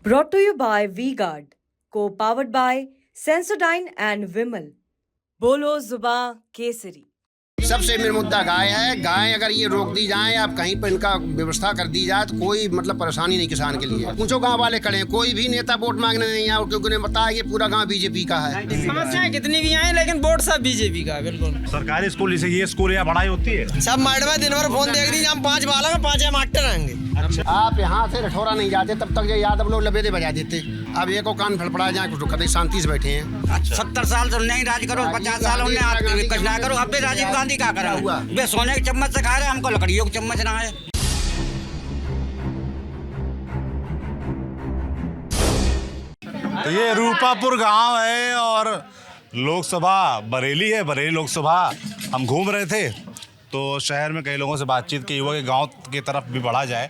Brought to you by V-Guard, co-powered by Sensodyne and Vimal. बोलो जुबां केसरी। सबसे main मुद्दा गाय है। गाय अगर ये रोक दी जाए, आप कहीं पर इनका व्यवस्था कर दी जाए तो कोई मतलब परेशानी नहीं किसान के लिए। पूछो गांव वाले खड़े हैं, कोई भी नेता वोट मांगने नहीं आया क्योंकि उन्हें बताया कि पूरा गांव बीजेपी का है। समस्याएं कितनी भी आए लेकिन वोट सब बीजेपी का है। बिल्कुल सरकारी स्कूल से ये स्कूल यहाँ पढ़ाई होती है। सब मैडम दिन भर फोन देख रही, हम 5 बालक 5 मास्टर आएंगे। आप यहाँ से रठौरा नहीं जाते तब तक ये यादव लोग लबेदे बजा देते। अब एक को कान फड़फड़ा जाए कुछ कतई शांति से बैठे हैं। 70 साल से नहीं राज करो, 50 साल उन्हें कुछ ना करो। अब राजीव गांधी का करा हुआ वे सोने के चम्मच से खा रहे, हमको लकड़ियों के चम्मच ना है। तो ये रूपापुर गांव है और लोकसभा बरेली है। बरेली लोकसभा हम घूम रहे थे तो शहर में कई लोगों से बातचीत की हुआ कि गांव की तरफ भी बढ़ा जाए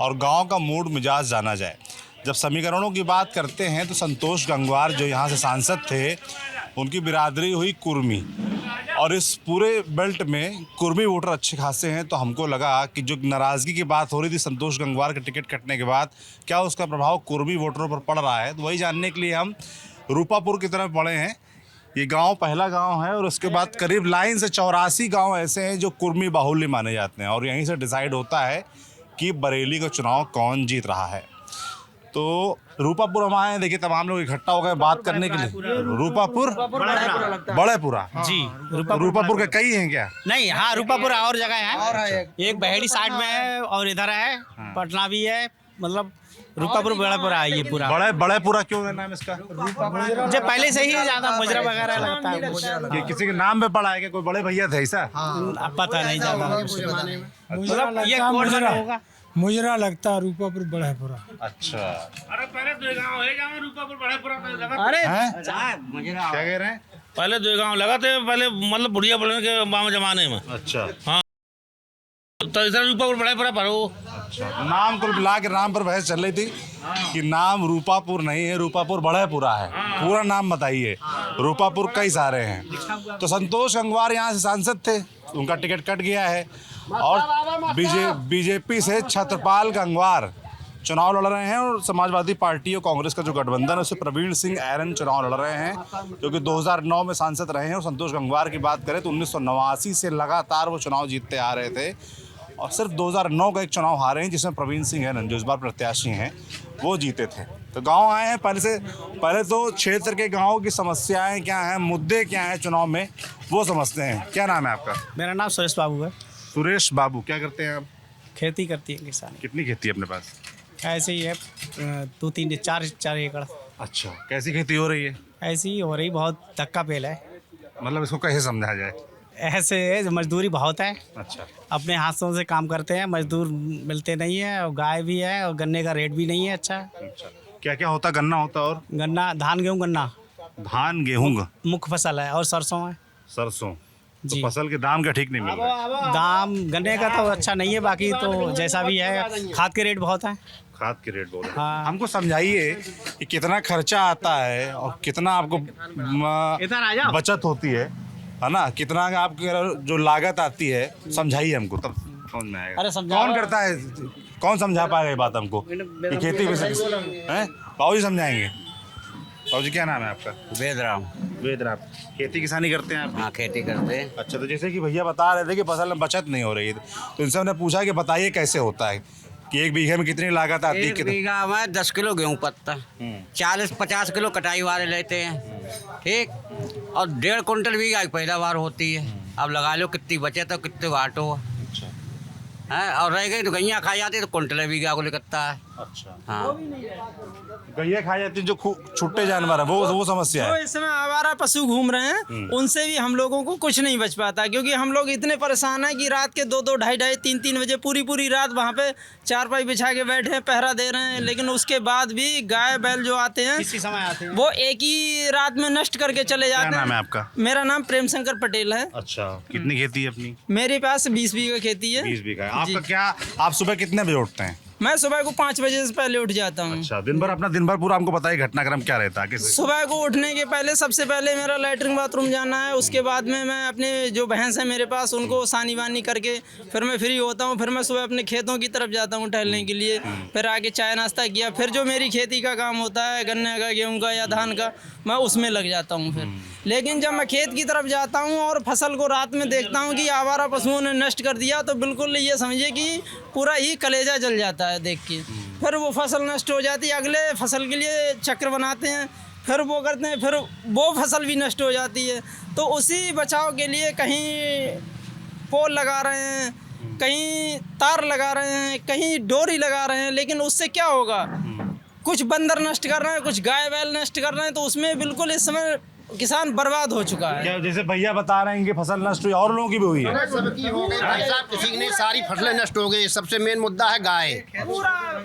और गांव का मूड मिजाज जाना जाए। जब समीकरणों की बात करते हैं तो संतोष गंगवार जो यहाँ से सांसद थे, उनकी बिरादरी हुई कुर्मी और इस पूरे बेल्ट में कुर्मी वोटर अच्छे खासे हैं। तो हमको लगा कि जो नाराज़गी की बात हो रही थी संतोष गंगवार के टिकट कटने के बाद, क्या उसका प्रभाव कुर्मी वोटरों पर पड़ रहा है। तो वही जानने के लिए हम रूपापुर की तरफ बढ़े हैं। ये गांव पहला गांव है और उसके बाद करीब लाइन से 84 गांव ऐसे हैं जो कुर्मी बाहुल्य माने जाते हैं और यहीं से डिसाइड होता है कि बरेली का चुनाव कौन जीत रहा है। तो रूपापुर हम आए हैं, देखिए तमाम लोग इकट्ठा हो गए बात करने के लिए। रूपापुर बड़ेपुरा जी रूपापुर के कई हैं क्या? नहीं, हाँ रूपापुर और जगह है। एक बहेड़ी साइड में है और इधर है पटना भी है। मतलब रूपापुर बड़ेपुरा है ये पूरा। बड़ेपुरा क्यों है नाम इसका? जो पहले से ही ज्यादा मुजरा वगैरह लगता है। ये किसी के नाम पे पड़ा है कि कोई बड़े भैया थे ऐसा? अब पता नहीं ज्यादा। मतलब ये कोड होगा मुजरा लगता है रूपापुर बड़ेपुरा। अच्छा, अरे पहले दो गांव है जहाँ रूपापुर बड़ेपुरा लगा। अरे क्या कह रहे हैं? पहले दो गांव लगा थे पहले, मतलब बुढ़िया बोलने के जमाने में। अच्छा हाँ, तो इधर रूपापुर बड़ेपुरा पर हो। अच्छा, नाम कुल मिला के नाम पर बहस चल रही थी कि नाम रूपापुर नहीं है, रूपापुर बड़ेपुरा है। पूरा नाम बताइए। रूपापुर कई सारे हैं। तो संतोष गंगवार यहाँ से सांसद थे, उनका टिकट कट गया है और बीजेपी से छत्रपाल गंगवार चुनाव लड़ रहे हैं और समाजवादी पार्टी और कांग्रेस का जो गठबंधन है उससे प्रवीण सिंह ऐरन चुनाव लड़ रहे हैं, क्योंकि 2009 में सांसद रहे हैं। और संतोष गंगवार की बात करें तो 1989 से लगातार वो चुनाव जीतते आ रहे थे और सिर्फ 2009 का एक चुनाव हारे हैं जिसमें प्रवीण सिंह ऐरन जो इस बार प्रत्याशी हैं वो जीते थे। तो गाँव आए हैं। पहले तो क्षेत्र के गाँव की समस्याएँ क्या हैं, मुद्दे क्या हैं चुनाव में, वो समझते हैं। क्या नाम है आपका? मेरा नाम सुरेश बाबू है। सुरेश बाबू, क्या करते हैं आप? खेती करती है किसान। कितनी खेती है अपने पास? ऐसे ही है 2-3-4 एकड़। अच्छा, कैसी खेती हो रही है? ऐसी ही हो रही, बहुत धक्का पेल है। मतलब इसको कैसे समझा जाए? ऐसे है, मजदूरी बहुत है। अच्छा, अपने हाथों से काम करते हैं, मजदूर मिलते नहीं है और गाय भी है और गन्ने का रेट भी नहीं है अच्छा। क्या क्या होता? गन्ना होता और गन्ना, धान गेहूँ गन्ना धान गेहूँ मुख्य फसल है और सरसों है सरसों। जी। तो फसल के दाम क्या ठीक नहीं मिल रहा? दाम गन्ने का तो अच्छा नहीं है, बाकी तो जैसा भी है। खाद के रेट बहुत है। खाद के रेट बोल रहे हैं। हाँ। हमको समझाइए कि कितना खर्चा आता है और कितना आपको बचत होती है ना? कितना आपकी जो लागत आती है, समझाइए हमको तब समझ में आएगा। अरे समझाओ। कौन करता है, कौन समझा पाएगा ये बात हमको कि खेती है? बाबू जी समझाएंगे। बाबू जी क्या नाम है आपका? वेदराम। खेती किसानी करते हैं आप? हाँ, खेती करते हैं। अच्छा, तो जैसे कि भैया बता रहे थे कि फसल में बचत नहीं हो रही है, तो इनसे हमने पूछा कि बताइए कैसे होता है कि एक बीघे में कितनी लागत आती है? एक बीघा में 10 किलो गेहूँ पत्ता, 40-50 किलो कटाई वाले लेते हैं, ठीक। और 1.5 कुंटल बीघा की पैदावार होती है। अब लगा लो कितनी बचत हो, कितने घाटो है। और रह गई तो गैया खा जाती है तो कुंटल बीघा को निकलता है। अच्छा, हाँ, गैया खा जाती है जो छुट्टे जानवर है, वो समस्या तो है। इस समय आवारा पशु घूम रहे हैं, उनसे भी हम लोगों को कुछ नहीं बच पाता, क्योंकि हम लोग इतने परेशान हैं कि रात के 2-2, 2:30, 3-3 बजे पूरी रात वहाँ पे चारपाई बिछा के बैठे हैं, पहरा दे रहे हैं। लेकिन उसके बाद भी गाय बैल जो आते हैं किसी समय आते हैं वो एक ही रात में नष्ट करके चले जाते हैं। क्या नाम है आपका? मेरा नाम प्रेम शंकर पटेल है। अच्छा, कितनी खेती है अपनी? मेरे पास 20 बीघा खेती है। 20 बीघा। आपका क्या, आप सुबह कितने बजे उठते हैं? मैं सुबह को 5 बजे से पहले उठ जाता हूँ। अच्छा, दिन भर पूरा हमको बताइए घटनाक्रम क्या रहता है कैसे? सुबह को उठने के पहले सबसे पहले मेरा लैट्रिन बाथरूम जाना है, उसके बाद में मैं अपने जो भैंस है मेरे पास उनको सानी वानी करके फिर मैं फ्री होता हूँ। फिर मैं सुबह अपने खेतों की तरफ जाता हूँ टहलने के लिए, फिर आके चाय नाश्ता किया, फिर जो मेरी खेती का काम होता है गन्ने का, गेहूँ का या धान का, मैं उसमें लग जाता हूँ फिर। लेकिन जब मैं खेत की तरफ जाता हूँ और फसल को रात में देखता हूँ कि आवारा पशुओं ने नष्ट कर दिया, तो बिल्कुल ये समझिए कि पूरा ही कलेजा जल जाता है देख के। फिर वो फसल नष्ट हो जाती है, अगले फसल के लिए चक्र बनाते हैं, फिर वो करते हैं, फिर वो फसल भी नष्ट हो जाती है। तो उसी बचाव के लिए कहीं पोल लगा रहे हैं, कहीं तार लगा रहे हैं, कहीं डोरी लगा रहे हैं, लेकिन उससे क्या होगा? कुछ बंदर नष्ट कर रहे हैं, कुछ गाय बैल नष्ट कर रहे हैं, तो उसमें बिल्कुल इस समय किसान बर्बाद हो चुका है। क्या जैसे भैया बता रहे हैं कि फसल नष्ट हुई, और लोगों की भी हुई है? सबकी हो गई भाई साहब, किसी ने सारी फसलें नष्ट हो गई। सबसे मेन मुद्दा है गाय,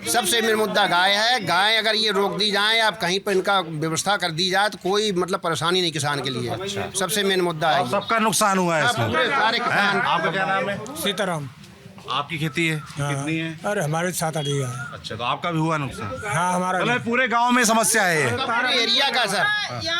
सबसे मेन मुद्दा गाय है। गाय अगर ये रोक दी जाए, आप कहीं पर इनका व्यवस्था कर दी जाए तो कोई मतलब परेशानी नहीं किसान के लिए। सबसे मेन मुद्दा है। सबका नुकसान हुआ है इसमें। पूरे सारे किसान। आपका क्या नाम है? सीताराम। आपकी खेती है कितनी है? अरे हमारे 7-8 बीघा है। अच्छा, तो आपका भी हुआ नुकसान? हाँ हमारा मतलब पूरे गांव में समस्या है ये? पूरे एरिया का सर,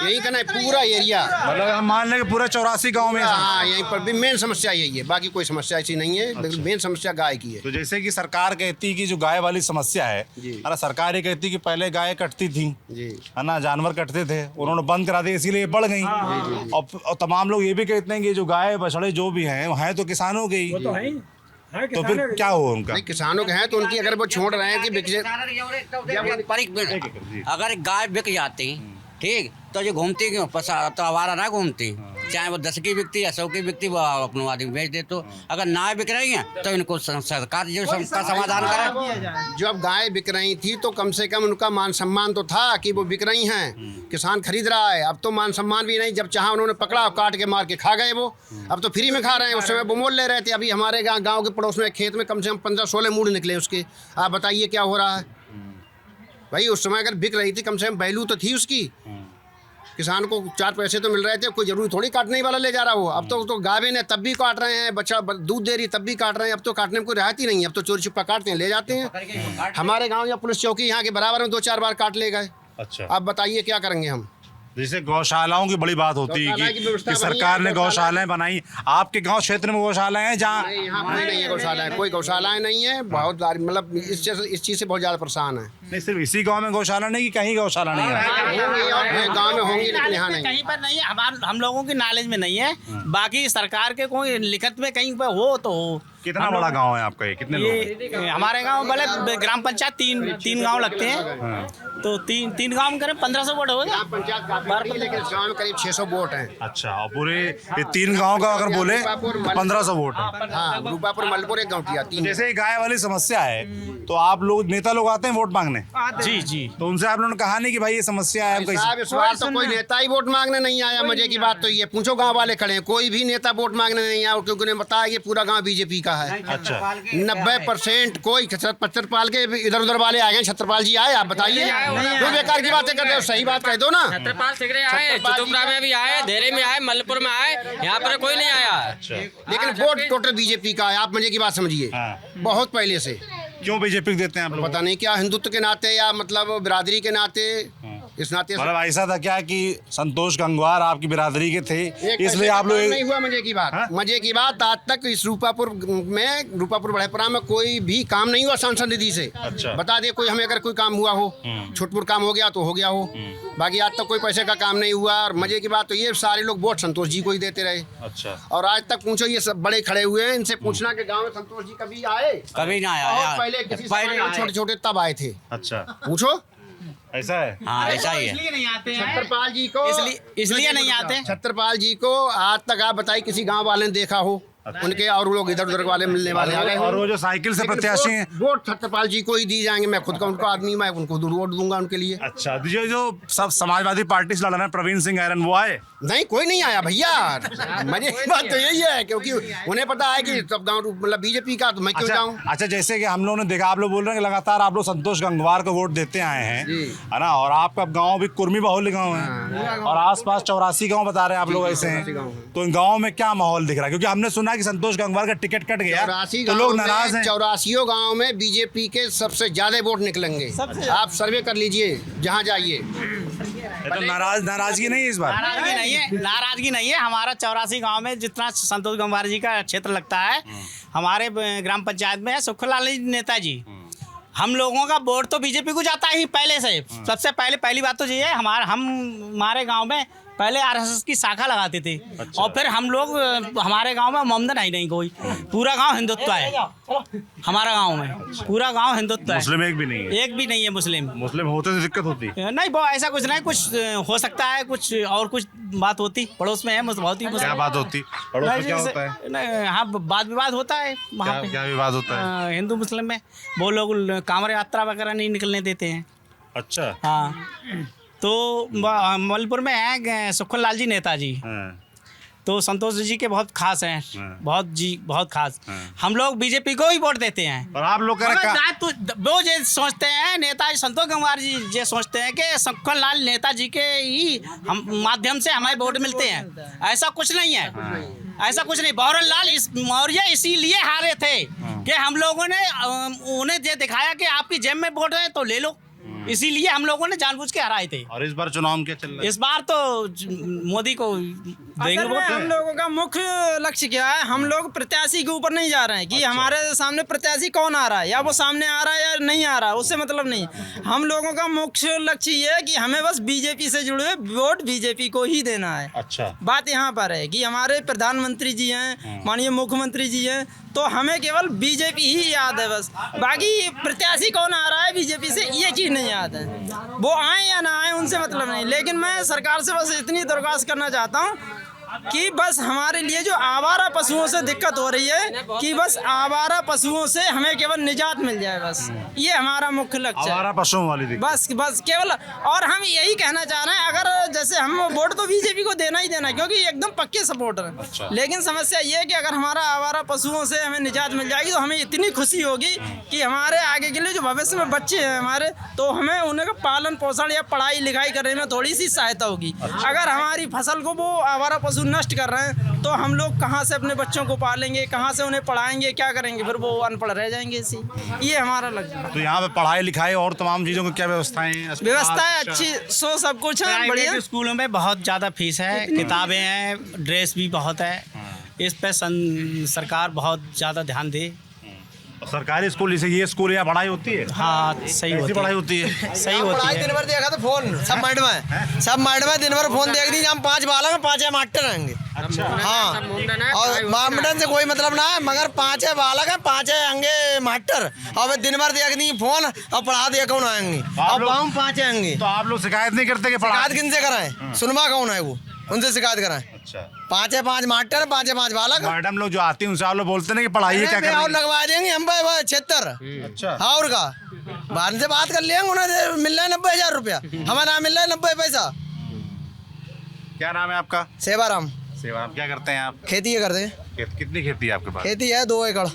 यही कहना है, पूरा एरिया। मतलब हम मान लें कि पूरे 84 गांव में। हाँ, यहीं पर भी मेन समस्या यही है, बाकी कोई समस्या ऐसी नहीं है। मेन समस्या गाय की है। तो जैसे कि सरकार कहती कि जो गाय वाली समस्या है, है ना, सरकार ये कहती कि पहले गाय कटती थी, है ना, जानवर कटते थे, उन्होंने बंद करा दिया, इसीलिए बढ़ गई। और तमाम लोग ये भी कहते हैं कि जो गाय बछड़े जो भी हैं तो किसानों के ही। तो फिर क्या हुआ उनका? नहीं, किसानों के हैं तो उनकी अगर वो छोड़ रहे हैं कि अगर गाय बिक जाती, ठीक, तो जो घूमती क्यों? तो आवारा ना घूमती, चाहे वो 10 की बिकती या 100 की बिकती, वो अपने आदमी बेच दे। तो अगर ना बिक रही है तो इनको सरकार जो का समाधान करे। जब गाय बिक रही थी तो कम से कम उनका मान सम्मान तो था कि वो बिक रही हैं, किसान खरीद रहा है। अब तो मान सम्मान भी नहीं, जब चाहा उन्होंने पकड़ा और काट के मार के खा गए वो। अब तो फ्री में खा रहे हैं, उस समय वो मोल ले रहे थे। अभी हमारे गाँव के पड़ोस में खेत में कम से कम 15-16 मूड निकले उसके। आप बताइए क्या हो रहा है भाई? उस समय अगर बिक रही थी, कम से कम वैल्यू तो थी उसकी, किसान को 4 पैसे तो मिल रहे थे, कोई जरूरी थोड़ी काटने वाला ले जा रहा हो। अब तो गावे ने तब भी काट रहे हैं, बच्चा दूध दे रही तब भी काट रहे हैं। अब तो काटने में कोई राहत ही नहीं है, अब तो चोरी छुपा काटते हैं, ले जाते हैं। हमारे गांव या पुलिस चौकी यहाँ के बराबर में 2-4 बार काट ले गए। अच्छा, अब बताइए क्या करेंगे हम? जैसे गौशालाओं की बड़ी बात होती है कि सरकार ने गौशालाएं बनाई। आपके गांव क्षेत्र में गौशालाएं हैं जहाँ? यहाँ कोई नहीं है गौशालाएं, कोई गौशालाएं नहीं है। बहुत मतलब इस चीज़ से बहुत ज़्यादा परेशान है। नहीं, सिर्फ इसी गांव में गौशाला नहीं कि कहीं गौशाला नहीं है? गाँव में होंगी लेकिन यहाँ नहीं। कहीं पर नहीं है, हम लोगों की नॉलेज में नहीं है। बाकी सरकार के कोई लिखत में कहीं पर हो तो हो। कितना बड़ा गांव है आपका ये? कितने लोग? हमारे गांव भले ग्राम पंचायत तीन गांव लगते हैं, तो तीन गांव में करें 1500 वोट हो गया। पंचायत काफी है, लेकिन इस गाँव में करीब 600 वोट हैं। अच्छा, और पूरे ये 3 गांव का अगर बोले 1500 वोट है। हाँ, रूपापुर, मलपुर, एक गाँव तीन। जैसे गाय वाली समस्या है, तो आप लोग नेता लोग आते हैं वोट मांगने? जी। तो उनसे आप लोगों ने कहा नहीं कि भाई ये समस्या है? साहब, इस बार तो कोई नेता ही वोट मांगने नहीं आया। मजे की बात तो ये, पूछो गांव वाले खड़े हैं, कोई भी नेता वोट मांगने नहीं आया, क्योंकि उन्हें बताया कि पूरा गांव बीजेपी का है। अच्छा, 90% कोई छत्रपाल के इधर उधर वाले आ गए। छत्रपाल जी आए, आप बताइए, क्यों बेकार की बातें करते हो? सही बात कह दो ना। छत्रपाल सिगरे आए, चतुपरा में भी आए, धेरे में आए, मलपुर में आए, यहाँ पर कोई नहीं आया। लेकिन वोट टोटल बीजेपी का है। आप मजे की बात समझिए, बहुत पहले से। क्यों बीजेपी को देते हैं आप लोग? पता नहीं क्या, हिंदुत्व के नाते या मतलब बिरादरी के नाते, इस नाते। मतलब ऐसा था क्या कि संतोष गंगवार आपकी बिरादरी के थे, इसलिए आप लोग? नहीं हुआ। मजे की बात, मजे की बात, आज तक इस रूपापुर बड़ेपुरा में कोई भी काम नहीं हुआ सांसद निधि से। अच्छा, बता दे कोई हमें अगर कोई काम हुआ हो, छोटपुर काम हो गया तो हो गया हो, बाकी आज तक कोई पैसे का काम नहीं हुआ। और मजे की बात तो ये सारे लोग वोट संतोष जी को ही देते रहे। अच्छा, और आज तक पूछो, ये सब बड़े खड़े हुए हैं, इनसे पूछना कि गांव में संतोष जी कभी आए? कभी ना आया। पहले छोटे छोटे तब आए थे। अच्छा, पूछो, ऐसा है? हाँ, ऐसा ही है। इसलिए नहीं आते हैं। छत्रपाल जी को इसलिए नहीं आते। छत्रपाल जी को आज तक आप बताइए किसी गांव वाले ने देखा हो? उनके और लोग इधर उधर वाले मिलने वाले आ गए। और वो जो साइकिल से प्रत्याशी हैं, वोट छत्रपाल जी को ही दी जाएंगे। मैं खुद का उनको आदमी, मैं उनको वोट दूंगा उनके लिए। अच्छा, जो सब समाजवादी पार्टी से लड़ रहे हैं, प्रवीण सिंह ऐरन, वो आए? नहीं, कोई नहीं आया भैया। मजे की बात तो यही है, क्योंकि उन्हें पता है कि सब गाँव मतलब बीजेपी का, तो मैं क्यों जाऊँ? अच्छा, जैसे कि हम लोगों ने देखा, आप लोग बोल रहे हैं कि लगातार आप लोग संतोष गंगवार को वोट देते आए हैं, है ना, और आपका गाँव भी कुर्मी बाहुल्य गाँव है, और आसपास 84 गाँव बता रहे हैं आप लोग ऐसे हैं, तो इन गाँव में क्या माहौल दिख रहा है? क्योंकि हमने सुना कि संतोष गंगवार का टिकट कट गया 84 तो लोग नाराज हैं। 84 गाँव में बीजेपी के सबसे ज्यादा वोट निकलेंगे। आप सर्वे कर लीजिए, जहाँ जाइए। तो नाराजगी नहीं है इस बार। नाराजगी नहीं है। हमारा 84 गांव में जितना संतोष गंगवार जी का क्षेत्र लगता है, हमारे ग्राम पंचायत में है सुखलाल नेताजी। हम लोगों का वोट तो बीजेपी को जाता ही पहले से। सबसे पहली बात तो ये है, हमारे गांव में पहले आरएसएस की शाखा लगाते थे। अच्छा। और फिर हम लोग, हमारे गांव में मोमदन है नहीं कोई, पूरा गांव हिंदुत्व है। हमारा गांव में पूरा गांव हिंदुत्व है। मुस्लिम एक भी नहीं है। एक भी नहीं है मुस्लिम। मुस्लिम होते तो दिक्कत होती। नहीं वो ऐसा कुछ नहीं, कुछ हो सकता है, कुछ और कुछ बात होती। पड़ोस में है बहुत ही। क्या बात होती? पड़ोस में क्या होता है? नहीं, हाँ वाद विवाद होता है वहाँ पे। क्या विवाद होता है? हिंदू मुस्लिम में वो लोग कांवड़ यात्रा वगैरह नहीं निकलने देते हैं। अच्छा। हाँ, तो मलपुर में है सुखलाल जी नेताजी। तो संतोष जी के बहुत खास हैं। बहुत खास। हम लोग बीजेपी को ही वोट देते हैं। और आप लोग तो वो ये सोचते हैं, नेताजी संतोष गंगवार जी ये सोचते हैं कि सुखलाल नेताजी के ही हम माध्यम से हमें वोट मिलते हैं। ऐसा कुछ नहीं है। ऐसा कुछ नहीं। भंवरलाल मौर्य इसीलिए हारे थे कि हम लोगों ने उन्हें ये दिखाया कि आपकी जेब में वोट है तो ले लो। इसीलिए हम लोगों ने जानबूझ के हराए थे। और इस बार चुनाव क्या चल रहा है? इस बार तो मोदी को देंगे वोट। हम लोगों का मुख्य लक्ष्य क्या है? हम लोग प्रत्याशी के ऊपर नहीं जा रहे हैं कि हमारे सामने प्रत्याशी कौन आ रहा है, या वो सामने आ रहा है या नहीं आ रहा है, उससे मतलब नहीं। हम लोगों का मुख्य लक्ष्य ये है कि हमें बस बीजेपी से जुड़े वोट बीजेपी को ही देना है। अच्छा। बात यहाँ पर है कि हमारे प्रधानमंत्री जी हैं, माननीय मुख्यमंत्री जी हैं, तो हमें केवल बीजेपी ही याद है बस। बाकी प्रत्याशी कौन आ रहा है बीजेपी से ये चीज़ नहीं याद है। वो आए या ना आए उनसे मतलब नहीं। लेकिन मैं सरकार से बस इतनी दरख्वास्त करना चाहता हूँ कि बस हमारे लिए जो आवारा पशुओं से दिक्कत हो रही है, कि बस आवारा पशुओं से हमें केवल निजात मिल जाए, बस ये हमारा मुख्य लक्ष्य है। आवारा पशुओं वाली दिक्कत। बस केवल। और हम यही कहना चाह रहे हैं, अगर जैसे हम वोट तो बीजेपी को देना ही देना, क्योंकि एकदम पक्के सपोर्टर हैं। अच्छा। लेकिन समस्या ये है कि अगर हमारा आवारा पशुओं से हमें निजात मिल जाएगी तो हमें इतनी खुशी होगी कि हमारे आगे के लिए जो भविष्य में बच्चे हैं हमारे, तो हमें उनका पालन पोषण या पढ़ाई लिखाई करने में थोड़ी सी सहायता होगी। अगर हमारी फसल को वो आवारा पशु नष्ट कर रहे हैं तो हम लोग कहाँ से अपने बच्चों को पालेंगे, कहाँ से उन्हें पढ़ाएंगे, क्या करेंगे? फिर वो अनपढ़ रह जाएंगे। इसी ये हमारा लक्ष्य है। तो यहाँ पे पढ़ाई लिखाई और तमाम चीज़ों की क्या व्यवस्थाएं हैं? व्यवस्थाएं अच्छी सब कुछ है, बढ़िया। स्कूलों में बहुत ज़्यादा फीस है, किताबें हैं, ड्रेस भी बहुत है। इस पे सरकार बहुत ज़्यादा ध्यान दे। सरकारी स्कूल जैसे ये स्कूल यहाँ पढ़ाई होती है? हाँ, सही होती है। पढ़ाई होती है? सही होती है। दिन भर देखा तो फोन सब माइंड में दिन भर फोन देख दी। हम 5 बालक हैं, 5 मास्टर रहेंगे। अच्छा। हाँ, और मामडन से कोई मतलब ना है, मगर 5 बालक हैं, 5 अंगे मास्टर। और दिन भर देख दी फोन और पढ़ा दिया कौन आएंगे? और गाँव 5 आएंगे। तो आप लोग शिकायत नहीं करते कि शिकायत किन से कराएं? सुनवा कौन है वो? उनसे शिकायत कराएं। अच्छा। 5 मास्टर, 5 बालक। मैडम लोग जो आती हैं उनसे आप लोग बोलते नहीं कि पढ़ाई क्या कर और लगवा देंगे हम 76। अच्छा। और का बाहर से बात कर लेंगे, उन्हें मिल रहा है 90,000 रुपया, हमें ना मिल रहा है 90 पैसा। क्या नाम है आपका? सेवाराम। सेवाराम। क्या करते हैं आप? खेती करते हैं। कितनी खेती है आपके पास? खेती है 2 एकड़।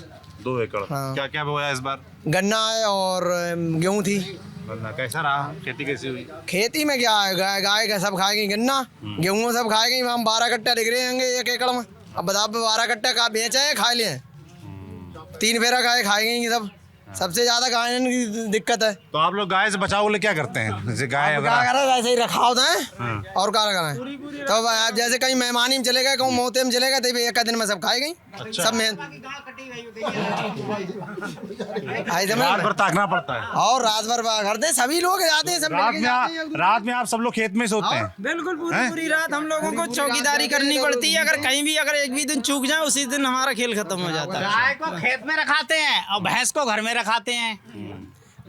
2 एकड़। हाँ। क्या क्या बोया इस बार? गन्ना है और गेहूँ थी। कैसा रहा? खेती कैसी हुई? खेती में क्या है, गाय का सब खाएगी, गन्ना गेहूँ सब खाएगी। हम 12 कट्टा दिख रहे होंगे 1 एकड़ में। अब बताओ 12 कट्टा का बेचा है, खा लिए 3 फेरा गाय खाएगी सब। सबसे ज्यादा गाय की दिक्कत है। तो आप लोग गाय से बचाव के लिए क्या करते हैं? जैसे गाय वैसे ही रखा होता है और क्या कराएं? तो अब जैसे कहीं मेहमानी में चले गए, कहूँ मोते में चले गए, तो 1 दिन में सब खाए गई। अच्छा। सब में रात भर ताकना पड़ता है। और रात भर करते हैं, सभी लोग जाते हैं, सब रात में आप सब लोग खेत में सोते हैं? बिल्कुल, पूरी रात हम लोगों को चौकीदारी करनी पड़ती है। अगर कहीं भी अगर एक भी दिन चूक जाए, उसी दिन हमारा खेल खत्म हो जाता है। गाय को खेत में रखाते हैं और भैंस को घर में रखाते हैं।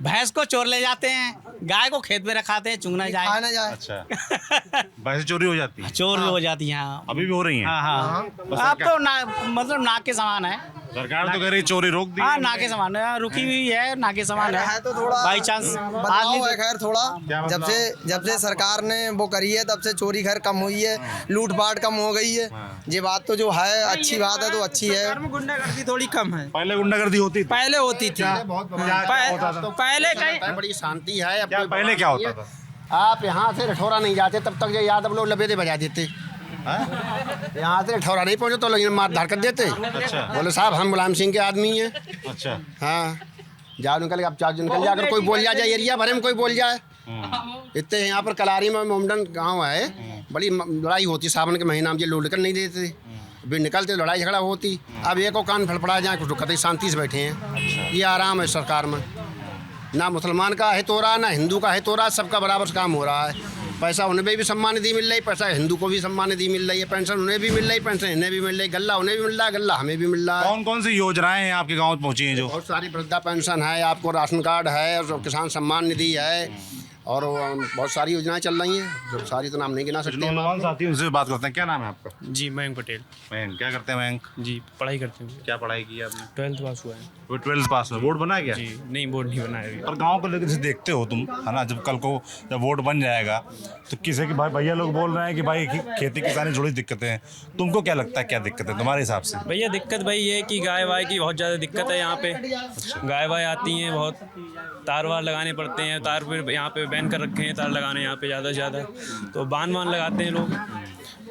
भैंस को चोर ले जाते हैं, गाय को खेत में रखाते हैं, चुंगना जाए। खाना जाए। अच्छा। भैंस चोरी हो जाती है? चोर भी हो जाती है। हाँ, अभी भी हो रही है? हाँ। अब तो मतलब नाक के समान है। सरकार तो कह रही चोरी रोक दी। हाँ, नाके समान है, रुकी हुई है, नाके समान है। तो थोड़ा बाई चांस बदलाव है। खैर थोड़ा जब से सरकार ने वो करी है, तब से चोरी खैर कम हुई है, लूटपाट कम हो गई है। ये बात तो जो है अच्छी बात है, तो अच्छी है। गुंडागर्दी थोड़ी कम है। पहले गुंडागर्दी होती थी? पहले होती थी। पहले कहीं बड़ी शांति है। पहले क्या होता था? आप यहाँ से रठौरा नहीं जाते तब तक ये यादव लोग लबेदे बजा देते। यहाँ से ठौरा नहीं पहुँचे तो लेकिन मार धार कर देते। अच्छा। बोले साहब हम मुलायम सिंह के आदमी हैं। अच्छा। हाँ जाओ निकल आप चार्ज निकल जाए, अगर कोई बोल जाए एरिया भरे में कोई बोल जाए। इतने यहाँ पर कलारी में मोमडन गांव है, बड़ी लड़ाई होती सावन के महीना में, ये लोड कर नहीं देते, भी निकलते लड़ाई झगड़ा होती। अब एक को कान फड़फड़ा जाए कुछ कतई शांति से बैठे हैं। ये आराम है सरकार में, ना मुसलमान का हित हो रहा ना हिंदू का हित हो रहा, सबका बराबर काम हो रहा है। पैसा उन्हें भी सम्मान निधि मिल रही, पैसा हिंदू को भी सम्मान निधि मिल रही है, पेंशन उन्हें भी मिल रही, पेंशन इन्हें भी मिल रही, गल्ला उन्हें भी मिल रहा है, गल्ला हमें भी मिल रहा है। कौन कौन सी योजनाएं हैं आपके गांव पहुंची हैं जो? बहुत सारी वृद्धा पेंशन है, आपको राशन कार्ड है, और किसान सम्मान निधि है, और बहुत सारी योजनाएं चल रही हैं, जो सारी तो नाम नहीं गिना सकते। नौजवान साथी उनसे बात करते हैं। क्या नाम है आपका? जी मयंक पटेल। मयंक, क्या करते हैं मयंक? जी पढ़ाई करते हैं। क्या पढ़ाई की आपने? 12th पास हुआ है। वो 12th पास में वोट बना क्या? जी नहीं, बोर्ड नहीं बनाया अभी। और गांव को लेकर जैसे देखते हो तुम, है ना, जब कल को जब वोट बन जाएगा तो किसी के भाई भैया लोग बोल रहे हैं कि भाई खेती किसानी जुड़ी दिक्कतें हैं, तुमको क्या लगता है क्या दिक्कत है तुम्हारे हिसाब से? भैया दिक्कत भाई ये है कि गाय वाय की बहुत ज़्यादा दिक्कत है यहाँ पे। गाय वाय आती हैं, बहुत तार वार लगाने पड़ते हैं, तार पे यहाँ पे बैन कर रखे हैं तार लगाने यहाँ पे ज़्यादा से ज़्यादा, तो बांध वान लगाते हैं लोग,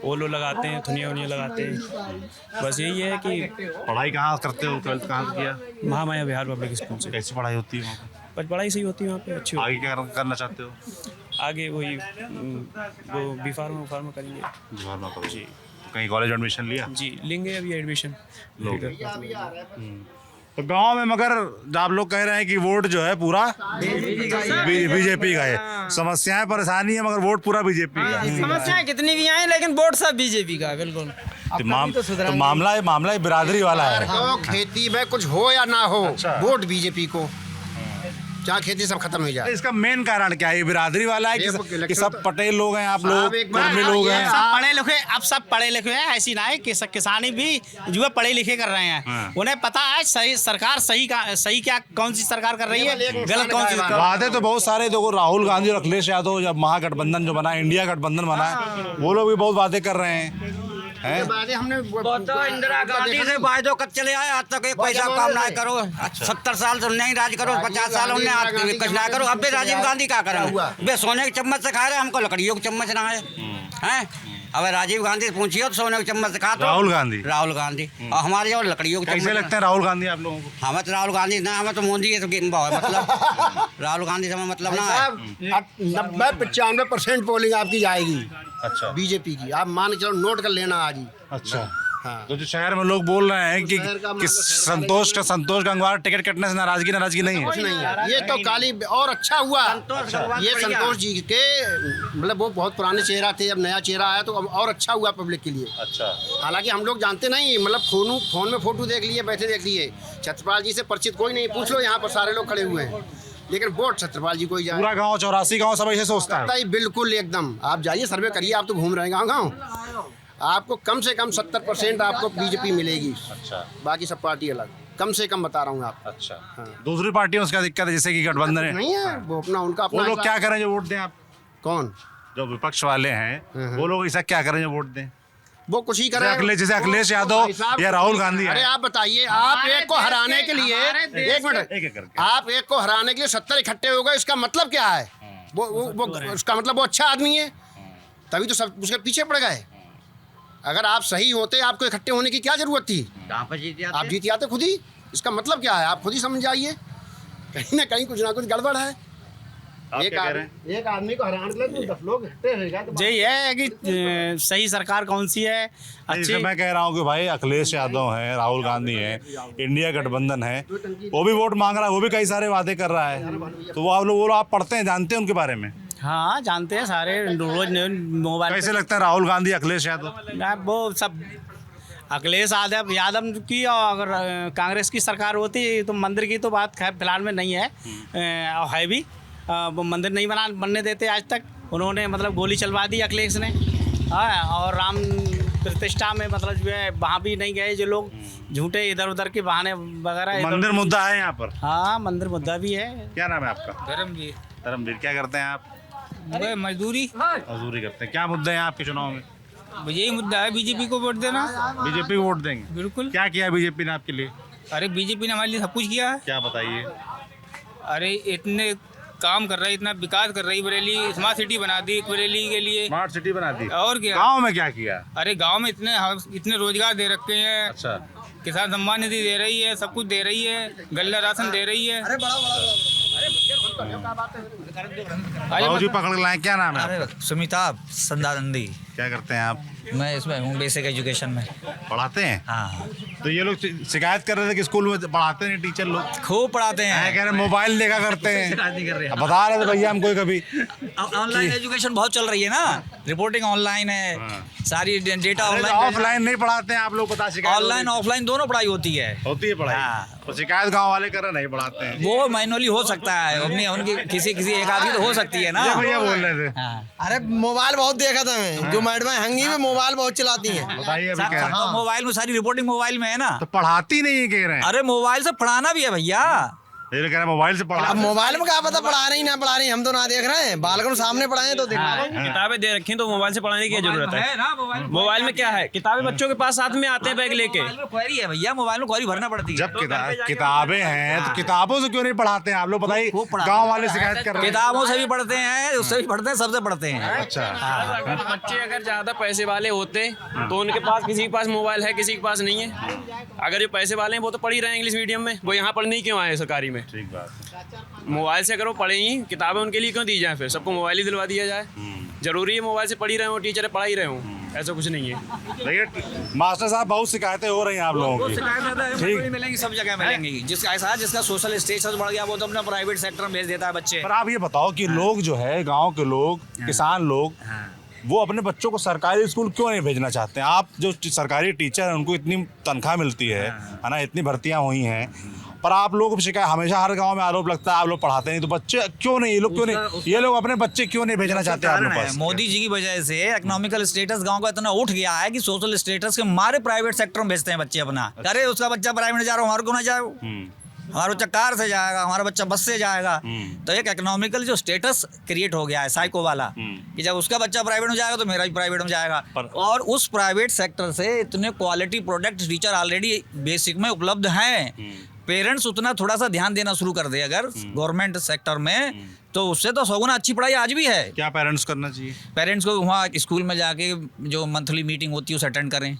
वो लोग लगाते हैं, थुनिया उनिया लगाते हैं। बस यही है कि पढ़ाई कहाँ करते हो? 12th कहाँ से किया? महामाया बिहार पब्लिक स्कूल से। कैसी पढ़ाई होती है वहाँ पे? पर पढ़ाई सही होती है वहाँ पे, अच्छी होती आगे क्या करना चाहते हो? है। आगे वही वो बी फार्मा करेंगे। बिहार में करो जी। कहीं कॉलेज एडमिशन लिया? जी लेंगे अभी एडमिशन। तो गांव में मगर आप लोग कह रहे हैं कि वोट जो है पूरा बीजेपी का है, समस्याएं परेशानी है मगर वोट पूरा बीजेपी का है। समस्याएं कितनी भी आए लेकिन वोट सब बीजेपी का है, बिल्कुल। तो मामला बिरादरी वाला है। तो खेती में कुछ हो या ना हो, वोट बीजेपी को, जहाँ खेती सब खत्म हो जाए। इसका मेन कारण क्या है? ये बिरादरी वाला है कि सब पटेल लोग हैं, आप लोग कर्मी लोग हैं? सब पढ़े लिखे, अब सब पढ़े लिखे हैं, ऐसी ना है कि किसानी भी जो है पढ़े लिखे कर रहे हैं। उन्हें पता है सही सरकार सही क्या कौन सी सरकार कर रही है, गलत कौन सी। वादे तो बहुत सारे, देखो राहुल गांधी और अखिलेश यादव जब महागठबंधन जो बना, इंडिया गठबंधन बना, वो लोग भी बहुत वादे कर रहे हैं। हमने तो इंदिरा गांधी से वायदो कर चले आए, आज तक एक पैसा काम ना करो। 70 साल से उन्हें ही राज करो, 50 साल उन्हें आज कुछ ना करो। अब भी राजीव गांधी क्या करेंगे? वे सोने के चम्मच से खा रहे हैं, हमको लकड़ियों के चम्मच ना है, हैं? अब राजीव गांधी से पूछिए तो सोने के चम्मच से खाता। राहुल गांधी और हमारे जो लकड़ियों के कैसे लगते हैं राहुल गांधी आप लोगों को? हमें तो राहुल गांधी ना, हमें तो मोदी है तो मतलब राहुल गांधी से हमें मतलब ना है। 90-95% पोलिंग आपकी जाएगी। अच्छा। बीजेपी की, आप मान के चलो, नोट कर लेना आज ही। अच्छा। हाँ। तो जो शहर में लोग बोल रहे हैं कि संतोष गंगवार टिकट कटने से नाराजगी नहीं है? कुछ नहीं है, ये तो काली और अच्छा हुआ। ये संतोष जी के मतलब वो बहुत पुराने चेहरा थे, अब नया चेहरा आया तो और अच्छा हुआ पब्लिक के लिए। अच्छा। हालांकि हम लोग जानते नहीं, मतलब फोन में फोटो देख लिए, बैठे देख लिए, छत्रपाल जी से परिचित कोई नहीं, पूछ लो यहाँ पर सारे लोग खड़े हुए हैं, लेकिन वोट छत्रपाल जी को ही जाए। पूरा गांव 84 गांव सब ऐसे सोचता है? बिल्कुल एकदम। आप जाइए सर्वे करिए, आप तो घूम रहे हैं गाँव, आपको कम से कम 70% आपको बीजेपी मिलेगी। अच्छा। बाकी सब पार्टी अलग, कम से कम बता रहा हूँ आप। अच्छा। हाँ। दूसरी पार्टियों से क्या दिक्कत है, जैसे कि गठबंधन है? नहीं है, वो अपना उनका अपना। वो लोग क्या करें जो वोट दें? आप कौन? जो विपक्ष वाले हैं वो लोग ऐसा क्या करें जो वोट दें? वो कुछ ही करें, जैसे अखिलेश यादव या राहुल गांधी। अरे आप बताइए, आप एक को हराने के लिए, एक मिनट, आप एक को हराने के लिए 70 इकट्ठे हो गए, इसका मतलब क्या है? वो उसका मतलब वो अच्छा आदमी है, तभी तो सब उसके पीछे पड़ गए। अगर आप सही होते, आपको इकट्ठे होने की क्या जरूरत थी? आप जीत जाते खुद ही। इसका मतलब क्या है, आप खुद ही समझ जाइए, कहीं ना कहीं कुछ ना कुछ गड़बड़ है। एक आदमी को हराने के लिए 10 लोग यही है कि सही सरकार कौन सी है अच्छी। मैं कह रहा हूँ कि भाई अखिलेश यादव है, राहुल गांधी है, इंडिया गठबंधन है, वो भी वोट मांग रहा है, वो भी कई सारे वादे कर रहा है, तो वो आप पढ़ते हैं, जानते हैं उनके बारे में? हाँ जानते हैं सारे, रोज मोबाइल। कैसे लगता है राहुल गांधी अखिलेश यादव? वो सब अखिलेश यादव की, और अगर कांग्रेस की सरकार होती तो मंदिर की तो बात खैर फिलहाल में नहीं है, है भी, वो मंदिर नहीं बनने देते आज तक। उन्होंने मतलब गोली चलवा दी अखिलेश ने। हाँ, और राम प्रतिष्ठा में मतलब जो है वहाँ भी नहीं गए जो लोग, झूठे इधर उधर के बहाने वगैरह। मंदिर मुद्दा है यहाँ पर? हाँ मंदिर मुद्दा भी है। क्या नाम है आपका? धर्मवीर। क्या करते हैं आप? मजदूरी करते हैं। क्या मुद्दा है आपके चुनाव में? यही मुद्दा है, बीजेपी को वोट देना। बीजेपी को वोट देंगे? बिल्कुल। क्या किया बीजेपी ने आपके लिए? अरे बीजेपी ने हमारे लिए सब कुछ किया है। क्या बताइए? अरे इतने काम कर रही है, इतना विकास कर रही बरेली, स्मार्ट सिटी बना दी बरेली के लिए। स्मार्ट सिटी बना दी। और क्या गांव में क्या किया? अरे गांव में इतने रोजगार दे रखे हैं। अच्छा, किसान सम्मान निधि दे रही है, सब कुछ दे रही है, गल्ला राशन दे रही है। बाबू जी पकड़ के लाए, क्या नाम है? अरे सुमिताभ संदानंदी। क्या करते हैं आप? मैं इसमें हूँ बेसिक एजुकेशन में। पढ़ाते हैं? हाँ, तो ये लोग शिकायत कर रहे थे कि स्कूल में पढ़ाते नहीं टीचर लोग। खूब पढ़ाते हैं। कह रहे मोबाइल देखा करते हैं। शिकायत नहीं कर रहे हैं। अब बता रहे थे भैया हमको कभी। ऑनलाइन एजुकेशन बहुत चल रही है ना, रिपोर्टिंग ऑनलाइन है, सारी डेटा ऑनलाइन। ऑफलाइन नहीं पढ़ाते हैं आप लोग, पता शिकायत ऑनलाइन ऑफलाइन दोनों पढ़ाई होती है। होती है पढ़ाई। हाँ। तो शिकायत गांव वाले कर रहे नहीं पढ़ाते हैं। वो मैनुअली हो सकता है, अपनी उनकी किसी एक आदमी तो हो सकती है ना। ये भैया बोल रहे थे। हाँ। अरे मोबाइल बहुत देखा था मैं, जो मैडम हंगी में मोबाइल बहुत चलाती हैं। बताइए अभी क्या है? तो मोबाइल में सारी रिपोर्टिंग मोबाइल में है ना। तो पढ़ाती नहीं है कह रहे हैं। अरे मोबाइल से पढ़ाना भी है भैया। ये कह रहे हैं मोबाइल से पढ़ा। अब मोबाइल में क्या पता पढ़ा रही ना पढ़ा रही, हम तो ना देख रहे हैं, बालकों सामने पढ़ाए तो देखा। किताबें दे रखी तो मोबाइल से पढ़ाने की जरूरत है ना मोबाइल में क्या है, किताबें बच्चों के पास साथ में आते हैं बैग लेके। क्वेरी है भैया, मोबाइल में क्वेरी भरना पड़ती है। जब किताबें हैं तो किताबों से क्यों नहीं पढ़ाते हैं आप लोग? बताइए, गांव वाले शिकायत कर रहे हैं। किताबों से भी पढ़ते हैं, उससे भी पढ़ते हैं, सबसे पढ़ते हैं। अच्छा, बच्चे अगर ज्यादा पैसे वाले होते तो उनके पास, किसी के पास मोबाइल है, किसी के पास नहीं है। अगर जो पैसे वाले हैं वो तो पढ़ ही रहे हैं इंग्लिश मीडियम में, वो यहाँ पढ़ने ही क्यों आए सरकारी में? ठीक बात। मोबाइल से अगर वो पढ़े ही, किताबें उनके लिए क्यों दी जाए? फिर सबको मोबाइल ही दिलवा दिया जाए। जरूरी है मोबाइल से पढ़ ही रहे हो, टीचर पढ़ा ही रहे हो, ऐसा कुछ नहीं है। देखिए मास्टर साहब, बहुत शिकायतें हो रही हैं आप लोगों की। ठीक मिलेंगी, सब जगह मिलेंगी। जिसका ऐसा जिसका सोशल स्टेटस बढ़ गया वो तो अपना प्राइवेट सेक्टर में भेज देता है बच्चे। पर आप ये बताओ कि लोग जो है, गांव के लोग, किसान लोग, वो अपने बच्चों को सरकारी स्कूल क्यों नहीं भेजना चाहते हैं? आप जो सरकारी टीचर हैं उनको इतनी तनख्वाह मिलती है ना, इतनी भर्तियां हुई हैं, पर आप लोगों को शिकायत हमेशा हर गांव में आरोप लगता है आप लोग पढ़ाते नहीं, तो बच्चे क्यों नहीं, ये लोग क्यों नहीं, ये लोग अपने बच्चे क्यों नहीं भेजना चाहते आप लोग पास? मोदी जी की वजह से इकोनॉमिकल स्टेटस गांव का इतना उठ गया है कि सोशल स्टेटस के मारे प्राइवेट सेक्टर में भेजते हैं बच्चे अपना। अरे उसका बच्चा प्राइवेट में जा रहा है, हमारे को ना जाए, हमारा बच्चा कार से जाएगा, हमारा बच्चा बस से जाएगा। तो एक इकोनॉमिकल जो स्टेटस क्रिएट हो गया है साइको वाला, कि जब उसका बच्चा प्राइवेट में जाएगा तो मेरा भी प्राइवेट में जाएगा। और उस प्राइवेट सेक्टर से इतने quality product teacher already basic में उपलब्ध हैं। पेरेंट्स उतना थोड़ा सा ध्यान देना शुरू कर दे अगर गवर्नमेंट सेक्टर में, तो उससे तो सौगुना अच्छी पढ़ाई आज भी है। क्या पेरेंट्स करना चाहिए? पेरेंट्स को वहाँ स्कूल में जाके जो मंथली मीटिंग होती है उसे अटेंड करें,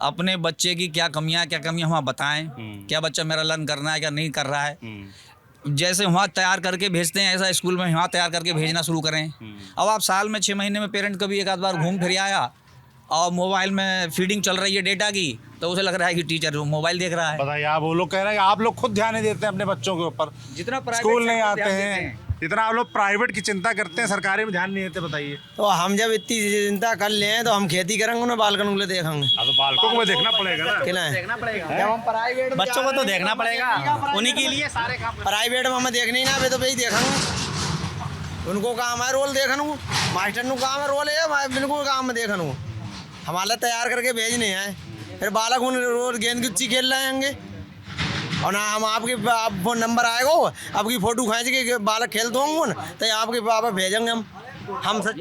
अपने बच्चे की क्या कमियां वहाँ बताएं, क्या बच्चा मेरा लर्न करना है क्या नहीं कर रहा है। जैसे वहाँ तैयार करके भेजते हैं, ऐसा स्कूल में वहाँ तैयार करके भेजना शुरू करें। अब आप साल में 6 महीने में पेरेंट कभी एक आध बार घूम फिर आया और मोबाइल में फीडिंग चल रही है डेटा की, तो उसे लग रहा है कि टीचर मोबाइल देख रहा है। बताइए, आप वो लोग कह रहे हैं आप लोग खुद ध्यान नहीं देते हैं अपने बच्चों के ऊपर, जितना स्कूल नहीं आते हैं, जितना आप लोग प्राइवेट की चिंता करते हैं, सरकारी में ध्यान नहीं देते। बताइए, तो हम जब इतनी चिंता कर लें तो हम खेती करेंगे ना, बालकन को देखेंगे। तो बालकों को देखना पड़ेगा ना, देखना पड़ेगा। जब हम प्राइवेट बच्चों को तो देखना पड़ेगा, उन्हीं के लिए सारे काम। प्राइवेट में हमें देखना ही ना, वे तो वही देखेंगे, उनको काम है रोल देखने, मास्टर नु काम है रोल है, बिल्कुल काम है देखने, हमारे तैयार करके भेजने हैं। फिर बालक उन रोज गेंद गुच्ची खेल रहे होंगे, और ना हम आपके आप फोन नंबर आएगा, आपकी फोटो खींच के बालक खेलते होंगे तो आपके पापा भेजेंगे हम सच।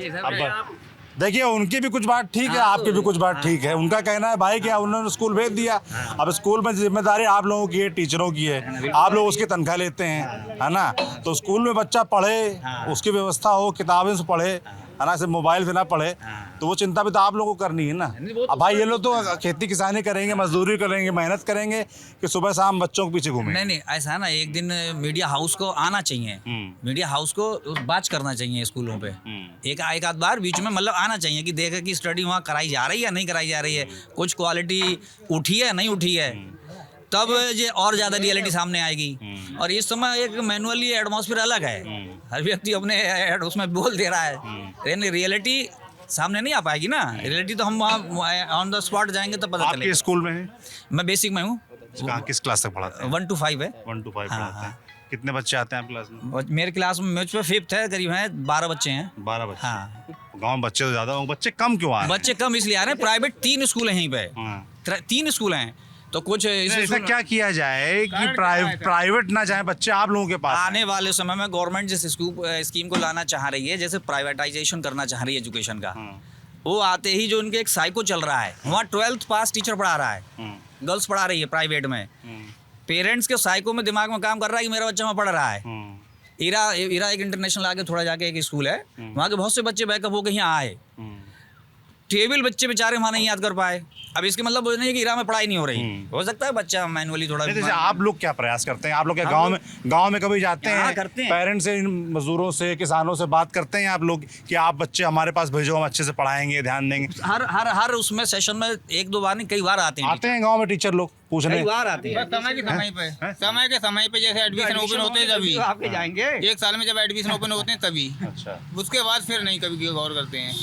देखिए उनकी भी कुछ बात ठीक है, आपकी भी कुछ बात ठीक है। उनका कहना है भाई क्या उन्होंने स्कूल भेज दिया, अब स्कूल में जिम्मेदारी आप लोगों की है, टीचरों की है, आप लोग उसकी तनख्वाह लेते हैं, है ना। तो स्कूल में बच्चा पढ़े, उसकी व्यवस्था हो, किताबें से पढ़े, है ना, सिर्फ मोबाइल से ना पढ़े, तो वो चिंता भी तो आप लोगों को करनी है ना। अब भाई ये लोग तो खेती किसानी करेंगे, मजदूरी करेंगे, मेहनत करेंगे कि सुबह शाम बच्चों के पीछे घूमेंगे। नहीं ऐसा है ना, एक दिन मीडिया हाउस को आना चाहिए, मीडिया हाउस को बात करना चाहिए स्कूलों पे, एक आध बार बीच में मतलब आना चाहिए कि देखे कि स्टडी वहाँ कराई जा रही है या नहीं कराई जा रही है, कुछ क्वालिटी उठी है नहीं उठी है, तब ये और ज़्यादा रियलिटी सामने आएगी। और इस समय एक मैनुअली एटमॉस्फेयर अलग है, हर व्यक्ति अपने उसमें बोल दे रहा है, रियलिटी सामने नहीं आ पाएगी ना। रियलिटी तो हम वहाँ ऑन द स्पॉट जाएंगे तो पता चलेगा। आपके स्कूल में है? मैं बेसिक में हूँ। किस क्लास तक पढ़ाते हैं? 1 to 5 है। 1 to 5 पढ़ाते हैं। कितने बच्चे आते हैं आप क्लास में? मेरे क्लास में मुझ पे 5th है, करीब है 12 बच्चे हैं। 12 बच्चे। हाँ, गाँव में बच्चे तो ज़्यादा होंगे, बच्चे कम क्यों आ रहे हैं? बच्चे कम इसलिए आ रहे हैं, प्राइवेट 3 स्कूल हैं यहीं पे, 3 स्कूल हैं, तो कुछ ऐसा क्या किया जाए कि प्राइवेट ना जाए बच्चे आप लोगों के पास? आने वाले समय में गवर्नमेंट जिस स्कीम को लाना चाह रही है, जैसे प्राइवेटाइजेशन करना चाह रही है एजुकेशन का, वो आते ही जो उनके एक साइको चल रहा है, वहाँ 12th पास टीचर पढ़ा रहा है, गर्ल्स पढ़ा रही है प्राइवेट में, पेरेंट्स के साइको में दिमाग में काम कर रहा है कि मेरा बच्चा वहाँ पढ़ रहा है, ईरा एक इंटरनेशनल आगे थोड़ा जाके एक स्कूल है, वहाँ के बहुत से बच्चे बैकअप होकर यहाँ आए, टेबल बच्चे बेचारे वहाँ नहीं याद कर पाए। अब इसके मतलब वो नहीं है कि ईरा में पढ़ाई नहीं हो रही, हो सकता है बच्चा मैनुअली थोड़ा। जैसे आप लोग क्या प्रयास करते हैं? आप लोग क्या गांव में कभी जाते हैं, पेरेंट्स से, मजदूरों से, किसानों से बात करते हैं आप लोग कि आप बच्चे हमारे पास भेजो, हम अच्छे से पढ़ाएंगे, ध्यान देंगे? हर उसमें सेशन में 1-2 बार नहीं, कई बार आते हैं गाँव में टीचर लोग पूछने? कई बार आते हैं। समय पे जैसे एडमिशन ओपन होते हैं तभी आपके जाएंगे, 1 साल में जब एडमिशन ओपन होते हैं तभी, अच्छा, उसके बाद फिर नहीं कभी गौर करते हैं।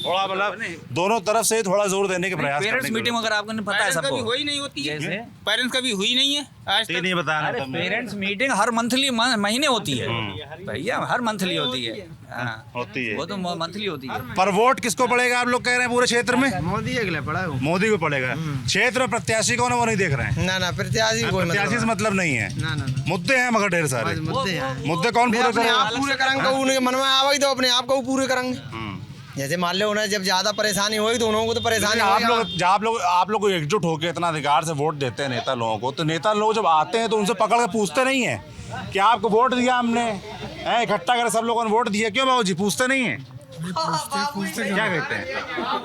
थोड़ा मतलब दोनों तरफ से थोड़ा जोर देने के प्रयास पेरेंट्स करते हैं। मीटिंग अगर आपको नहीं पता है सबको, हुई नहीं होती है, जैसे पेरेंट्स कभी हुई नहीं है आज तक। नहीं बताया ना, पेरेंट्स मीटिंग हर मंथली महीने होती है भैया, हर मंथली होती है। हाँ, होती है, वो तो मंथली होती है। पर वोट किसको पड़ेगा आप लोग कह रहे हैं पूरे क्षेत्र में? मोदी अगले पड़ा है, मोदी को पड़ेगा। क्षेत्र में प्रत्याशी कौन है वो नहीं देख रहे हैं? ना प्रत्याशी कोई प्रत्याशी से मतलब नहीं है, ना मुद्दे हैं मगर ढेर सारे। मुद्दे कौन पूरे अपने आप करेगा? पूरे करेंगे, उनके मन में आवेगी तो अपने आप को पूरे करेंगे। जैसे मान लो उन्हें जब ज्यादा परेशानी होगी तो उन्होंने को तो परेशानी आप लोग एकजुट होकर इतना अधिकार से वोट देते हैं नेता लोगों को, तो नेता लोग जब आते हैं तो उनसे पकड़ के पूछते नहीं है कि आपको वोट दिया हमने, इकट्ठा कर सब लोगों ने वोट दिया, क्यों बाबू जी पूछते नहीं है? पूछते क्या कहते हैं?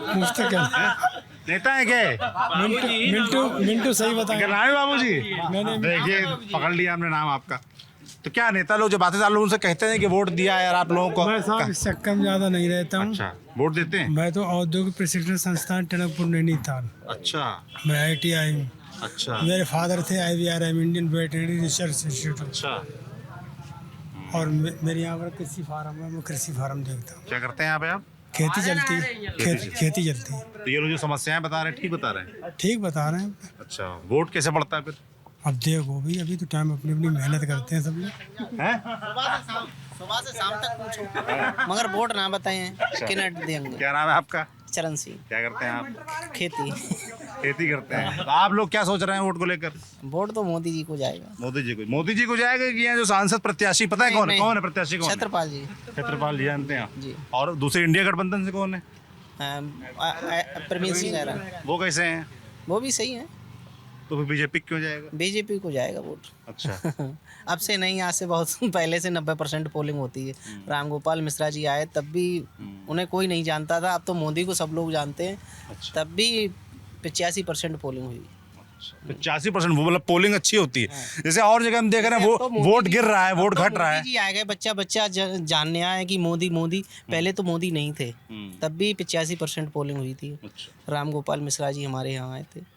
पूछते क्या? नेता है क्या? मिंटू सही बताएं। क्या नाम है बाबू जी? देखिए पकड़ लिया हमने नाम आपका। तो क्या नेता लोग जब आते हैं उनसे कहते हैं कि वोट दिया यार आप लोगों को? मैं साहब इस चक्कर में ज्यादा नहीं रहता हूँ। अच्छा, वोट देते हैं? मैं तो औद्योगिक प्रशिक्षण संस्थान टनकपुर नैनीताल, अच्छा, मैं ITI हूँ। अच्छा, मेरे फादर थे IVRM, Indian veterinary research institute. अच्छा, और मेरे यहाँ पर कृषि फार्म है, मैं कृषि फार्म देखता हूँ। क्या करते हैं यहाँ पे आप? खेती चलती है, खेती चलती है। तो ये लोग जो समस्याएं बता रहे हैं ठीक बता रहे हैं? ठीक बता रहे हैं। अच्छा, वोट कैसे पड़ता है फिर? अब देखो भी, अभी तो टाइम अपनी अपनी मेहनत करते हैं सब लोग। सुबह से शाम तक पूछो मगर वोट ना बताएं कि न देंगे। क्या नाम है आपका? चरण सिंह। क्या करते हैं आप? खेती करते हैं। तो आप लोग क्या सोच रहे हैं वोट को लेकर? वोट तो मोदी जी को जाएगा। मोदी जी को जाएगा कि यहाँ जो सांसद प्रत्याशी पता है कौन है प्रत्याशी? कौन? छत्रपाल जी। छत्रपाल जी जानते हैं जी। और दूसरे इंडिया गठबंधन से कौन है? परमीत सिंह आरा। वो कैसे हैं? वो भी सही है। तो फिर बीजेपी क्यों जाएगा? बीजेपी को जाएगा वोट। अच्छा। अब से नहीं, आज से बहुत पहले से 90% पोलिंग होती है। रामगोपाल मिश्रा जी आए तब भी उन्हें कोई नहीं जानता था, अब तो मोदी को सब लोग जानते हैं। अच्छा। तब भी 85% पोलिंग हुई। 85% वो मतलब पोलिंग अच्छी होती है। जैसे और जगह हम देख रहे हैं वो वोट गिर रहा है, वोट घट रहा है। मोदी जी आ गए, बच्चा जानने आए कि मोदी पहले तो मोदी नहीं थे, तब भी 85% पोलिंग हुई थी। रामगोपाल मिश्रा जी हमारे यहाँ आए थे।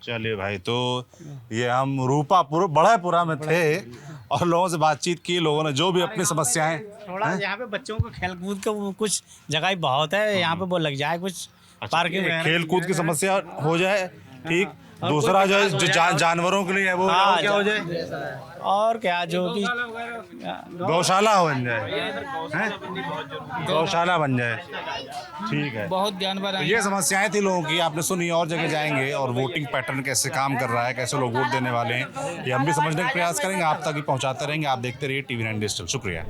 चलिए भाई, तो ये हम रूपापुर बड़ापुरा में थे और लोगों से बातचीत की, लोगों ने जो भी अपनी समस्याएं, थोड़ा यहाँ पे बच्चों को खेल कूद का कुछ जगह बहुत है, यहाँ पे वो लग जाए कुछ पार्किंग, खेल कूद की समस्या हो जाए, ठीक। दूसरा जो जानवरों के लिए है वो क्या हो जाए, और क्या जो भी गौशाला बन जाए, गौशाला बन जाए, ठीक है। बहुत जानवर तो ये समस्याएं थी लोगों की, आपने सुनी। और जगह जाएंगे और वोटिंग पैटर्न कैसे काम कर रहा है, कैसे लोग वोट देने वाले हैं, ये हम भी समझने का प्रयास करेंगे, आप तक भी पहुंचाते रहेंगे। आप देखते रहिए TV9 डिजिटल। शुक्रिया।